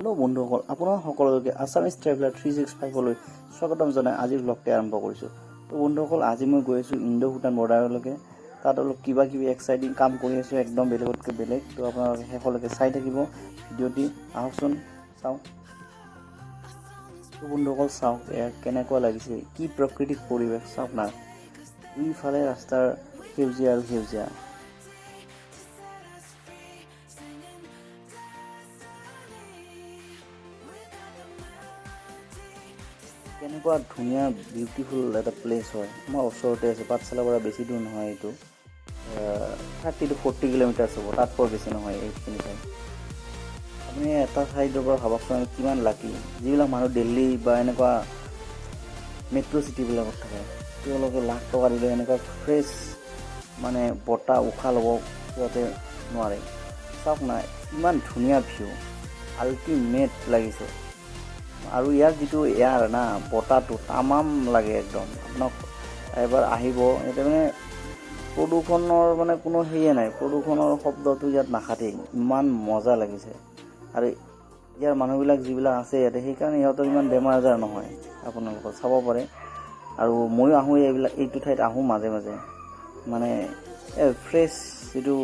Hello' বন্ধুসকল, আপোনাৰ সকলোকে আছামিজ ট্ৰেভেলাৰ 365লৈ স্বাগতম জনাই আজিৰ ব্লগটো আৰম্ভ কৰিছোঁ। তো বন্ধুসকল, আজি মই গৈ আছোঁ ইণ্ডো ভূটান বৰ্ডাৰলৈকে। তাত অলপ কিবা কিবি এক্সাইটিং কাম কৰি আছোঁ, একদম বেলেগতকৈ বেলেগ। তো আপোনালোকে শেষলৈকে চাই থাকিব ভিডিঅ'টি। আহকচোন চাওঁ। তো বন্ধুসকল চাওক, কেনেকুৱা লাগিছে, কি প্ৰাকৃতিক পৰিৱেশ চাওক না। দুইফালে ৰাস্তাৰ সেউজীয়া আৰু সেউজীয়া। কেনেকুৱা ধুনীয়া বিউটিফুল এটা প্লেচ হয়। আমাৰ ওচৰতে আছে, পাঠশালাৰ পৰা বেছি দূৰ নহয়। এইটো 30 to 40 কিলোমিটাৰ হ'ব, তাতকৈ বেছি নহয় এইখিনি ঠাই। আপুনি এটা ঠাইৰ পৰা ভাবকচোন কিমান লাকি। যিবিলাক মানুহ দিল্লী বা এনেকুৱা মেট্ৰ' চিটিবিলাকত থাকে, তেওঁলোকে লাখ টকা দিলে এনেকুৱা ফ্ৰেছ মানে বতাহ উশাহ ল'ব সিহঁতে নোৱাৰে। চাওক না, ইমান ধুনীয়া ভিউ, আল্টিমেট লাগিছে। আৰু ইয়াৰ যিটো এয়াৰ না, বতাহটো তামাম লাগে একদম। আপোনাক এবাৰ আহিব, এতিয়া মানে প্ৰদূষণৰ মানে কোনো সেয়ে নাই, প্ৰদূষণৰ শব্দটো ইয়াত নাখাতেই, ইমান মজা লাগিছে। আৰু ইয়াৰ মানুহবিলাক যিবিলাক আছে ইয়াতে, সেইকাৰণে সিহঁতৰ ইমান বেমাৰ আজাৰ নহয়, আপোনালোকে চাব পাৰে। আৰু ময়ো আহোঁ এইটো ঠাইত আহোঁ মাজে মাজে, মানে ফ্ৰেছ যিটো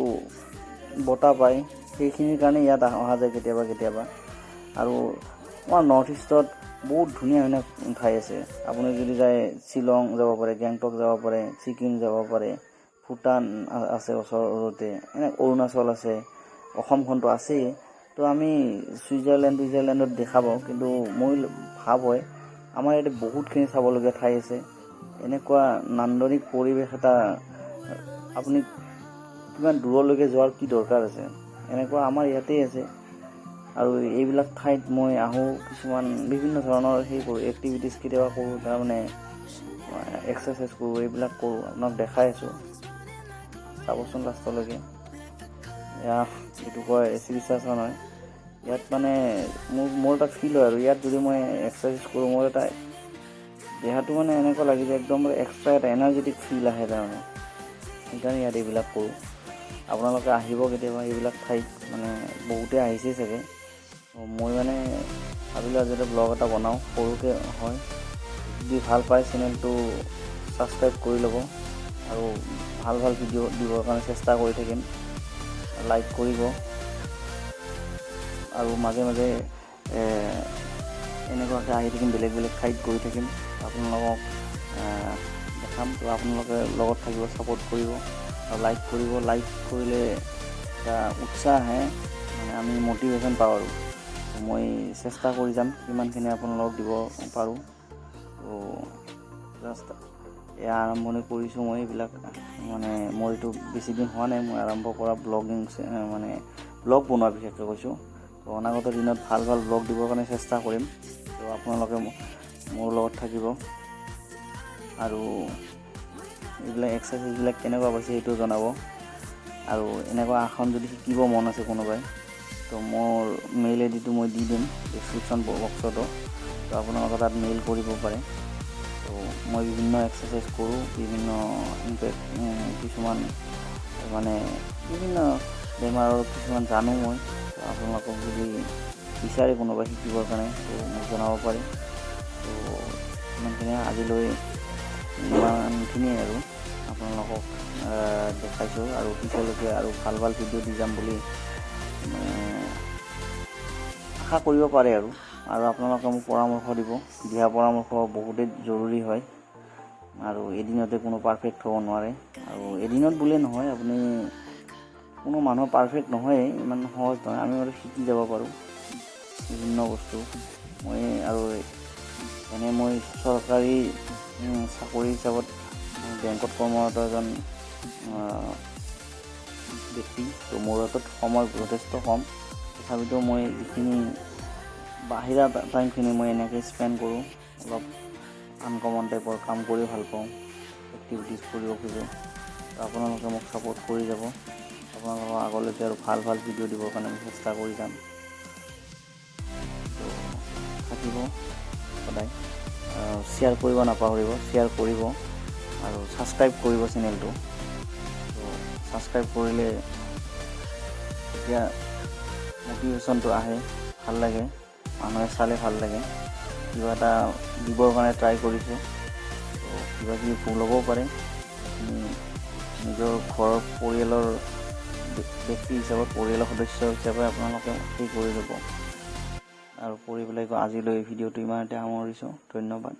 বতাহ পায় সেইখিনিৰ কাৰণে ইয়াত অহা যায় কেতিয়াবা কেতিয়াবা। আৰু আমাৰ নৰ্থ ইষ্টত বহুত ধুনীয়া ধুনীয়া ঠাই আছে। আপুনি যদি যায় শ্বিলং যাব পাৰে, গেংটক যাব পাৰে, ছিকিম যাব পাৰে, ভূটান আছে ওচৰতে, অৰুণাচল আছে, অসমখনতো আছেই। তো আমি ছুইজাৰলেণ্ডত দেখা পাওঁ, কিন্তু মই ভাব হয় আমাৰ ইয়াতে বহুতখিনি চাবলগীয়া ঠাই আছে। এনেকুৱা নান্দনিক পৰিৱেশ এটা আপুনি কিমান দূৰলৈকে যোৱাৰ কি দৰকাৰ আছে, এনেকুৱা আমাৰ ইয়াতেই আছে। আৰু এইবিলাক ঠাইত মই আহোঁ, কিছুমান বিভিন্ন ধৰণৰ সেই কৰোঁ, এক্টিভিটিছ কেতিয়াবা কৰোঁ, তাৰমানে এক্সাৰচাইজ কৰোঁ, এইবিলাক কৰোঁ। আপোনাক দেখাই আছোঁ, চাবচোন লাষ্টলৈকে। এইটো কয় চিকিৎসাচন হয় ইয়াত। মানে মোৰ এটা ফিল হয়, আৰু ইয়াত যদি মই এক্সাৰচাইজ কৰোঁ, মোৰ এটা দেহাটো মানে এনেকুৱা লাগি যে একদম এক্সট্ৰা এটা এনাৰ্জেটিক ফিল আহে তাৰমানে। সেইকাৰণে ইয়াত এইবিলাক কৰোঁ। আপোনালোকে আহিব কেতিয়াবা এইবিলাক ঠাইত, মানে বহুতে আহিছেই চাগে। মই মানে ভাবিলোঁ আজি ব্লগ এটা বনাওঁ, সৰুকৈ হয়। যদি ভাল পায় চেনেলটো ছাবস্ক্ৰাইব কৰি ল'ব, আৰু ভাল ভাল ভিডিঅ' দিবৰ কাৰণে চেষ্টা কৰি থাকিম। লাইক কৰিব, আৰু মাজে মাজে এনেকুৱাকৈ আহি থাকিম, বেলেগ বেলেগ ঠাইত গৈ থাকিম, আপোনালোকক দেখাম। তো আপোনালোকে লগত থাকিব, ছাপোৰ্ট কৰিব আৰু লাইক কৰিব। লাইক কৰিলে এটা উৎসাহ আহে, মানে আমি মটিভেশ্যন পাওঁ। আৰু মই চেষ্টা কৰি যাম কিমানখিনি আপোনালোকক দিব পাৰোঁ। তো জাষ্ট এয়া আৰম্ভণি কৰিছোঁ মই। এইবিলাক মানে মোৰ এইটো বেছি দিন হোৱা নাই মই আৰম্ভ কৰা ব্লগিং, মানে ব্লগ বনোৱা বিশেষকৈ কৈছোঁ। তো অনাগত দিনত ভাল ভাল ব্লগ দিবৰ কাৰণে চেষ্টা কৰিম। তো আপোনালোকে মোৰ লগত থাকিব, আৰু এইবিলাক এক্সাৰচাইজবিলাক কেনেকুৱা পাইছে সেইটো জনাব। আৰু এনেকুৱা আসন যদি শিকিব মন আছে কোনোবাই, তো মোৰ মেইল আইডিটো মই দি দিম ডিছক্ৰিপশ্যন বক্সতো। তো আপোনালোকে তাত মেইল কৰিব পাৰে। তো মই বিভিন্ন এক্সাৰচাইজ কৰোঁ, বিভিন্ন কিছুমান মানে বিভিন্ন বেমাৰৰ কিছুমান জানো মই। তো আপোনালোকক যদি বিচাৰে কোনোবাই শিকিবৰ কাৰণে, তো মোক জনাব পাৰে। তো ইমানখিনি আজিলৈ, ইমানখিনিয়ে আৰু আপোনালোকক দেখাইছোঁ। আৰু পিছলৈকে আৰু ভাল ভাল ভিডিঅ' দি যাম বুলি আশা কৰিব পাৰে। আৰু আপোনালোকে মোক পৰামৰ্শ দিব, দিহা পৰামৰ্শ বহুতেই জৰুৰী হয়। আৰু এদিনতে কোনো পাৰফেক্ট হ'ব নোৱাৰে, আৰু এদিনত বুলিয়ে নহয়, আপুনি কোনো মানুহ পাৰফেক্ট নহয়েই, ইমান সহজ নহয়। আমি বাৰু শিকি যাব পাৰোঁ বিভিন্ন বস্তু। মই চৰকাৰী চাকৰি হিচাপত বেংকত কৰ্মৰত এজন ব্যক্তি। তো মোৰ হাতত সময় যথেষ্ট কম, তথাপিতো মই যিখিনি বাহিৰা টাইমখিনি মই এনেকৈ স্পেণ্ড কৰোঁ। অলপ আনকমন টাইপৰ কাম কৰি ভাল পাওঁ, এক্টিভিটিছ কৰিব খোজোঁ। তো আপোনালোকে মোক ছাপোৰ্ট কৰি যাব। আপোনালোকক আগলৈকে আৰু ভাল ভাল ভিডিঅ' দিবৰ কাৰণে আমি চেষ্টা কৰি যাম। তো থাকিব সদায়, শ্বেয়াৰ কৰিব নাপাহৰিব, শ্বেয়াৰ কৰিব আৰু ছাবস্ক্ৰাইব কৰিব চেনেলটো। তো ছাবস্ক্ৰাইব কৰিলে এতিয়া মটিভেশ্যনটো আহে, ভাল লাগে। মানুহে চালে ভাল লাগে। কিবা এটা দিবৰ কাৰণে ট্ৰাই কৰিছোঁ, তো কিবা কিবি ভুল হ'বও পাৰে। নিজৰ ঘৰৰ পৰিয়ালৰ ব্যক্তি হিচাপত, পৰিয়ালৰ সদস্য হিচাপে আপোনালোকে সেই কৰি ল'ব। আৰু কৰি পেলাই আজিলৈ ভিডিঅ'টো ইমানতে সামৰিছোঁ। ধন্যবাদ।